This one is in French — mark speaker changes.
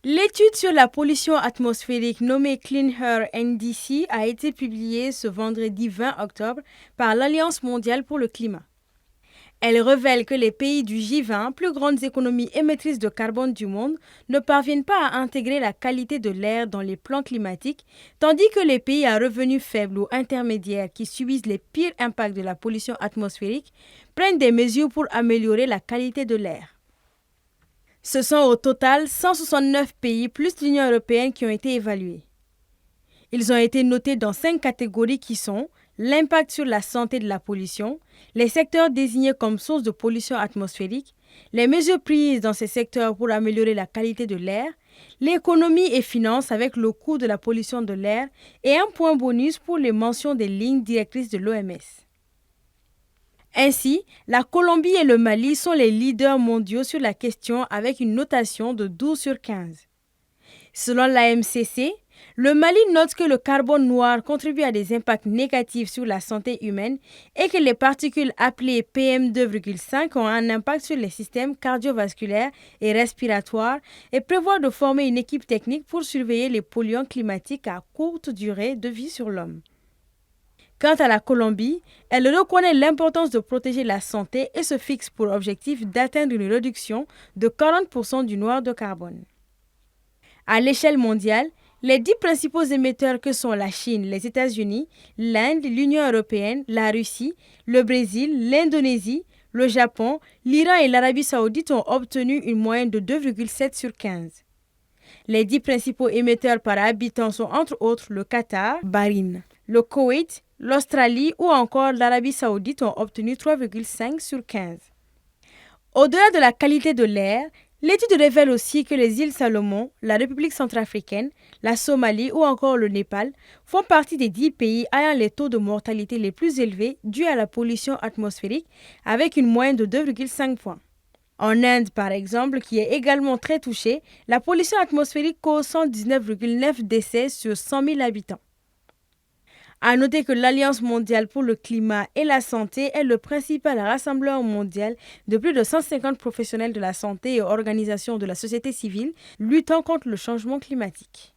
Speaker 1: L'étude sur la pollution atmosphérique nommée Clean Air NDC a été publiée ce vendredi 20 octobre par l'Alliance mondiale pour le climat. Elle révèle que les pays du G20, plus grandes économies émettrices de carbone du monde, ne parviennent pas à intégrer la qualité de l'air dans les plans climatiques, tandis que les pays à revenus faibles ou intermédiaires qui subissent les pires impacts de la pollution atmosphérique prennent des mesures pour améliorer la qualité de l'air. Ce sont au total 169 pays plus l'Union européenne qui ont été évalués. Ils ont été notés dans 5 catégories qui sont l'impact sur la santé de la pollution, les secteurs désignés comme source de pollution atmosphérique, les mesures prises dans ces secteurs pour améliorer la qualité de l'air, l'économie et finances avec le coût de la pollution de l'air et un point bonus pour les mentions des lignes directrices de l'OMS. Ainsi, la Colombie et le Mali sont les leaders mondiaux sur la question avec une notation de 12 sur 15. Selon l'AMCC, le Mali note que le carbone noir contribue à des impacts négatifs sur la santé humaine et que les particules appelées PM2,5 ont un impact sur les systèmes cardiovasculaires et respiratoires et prévoit de former une équipe technique pour surveiller les polluants climatiques à courte durée de vie sur l'homme. Quant à la Colombie, elle reconnaît l'importance de protéger la santé et se fixe pour objectif d'atteindre une réduction de 40% du noir de carbone. À l'échelle mondiale, les 10 principaux émetteurs que sont la Chine, les États-Unis, l'Inde, l'Union européenne, la Russie, le Brésil, l'Indonésie, le Japon, l'Iran et l'Arabie saoudite ont obtenu une moyenne de 2,7 sur 15. Les 10 principaux émetteurs par habitant sont entre autres le Qatar, Bahreïn, le Koweït, l'Australie ou encore l'Arabie saoudite ont obtenu 3,5 sur 15. Au-delà de la qualité de l'air, l'étude révèle aussi que les îles Salomon, la République centrafricaine, la Somalie ou encore le Népal font partie des 10 pays ayant les taux de mortalité les plus élevés dus à la pollution atmosphérique avec une moyenne de 2,5 points. En Inde, par exemple, qui est également très touchée, la pollution atmosphérique cause 119,9 décès sur 100 000 habitants. À noter que l'Alliance mondiale pour le climat et la santé est le principal rassembleur mondial de plus de 150 professionnels de la santé et organisations de la société civile luttant contre le changement climatique.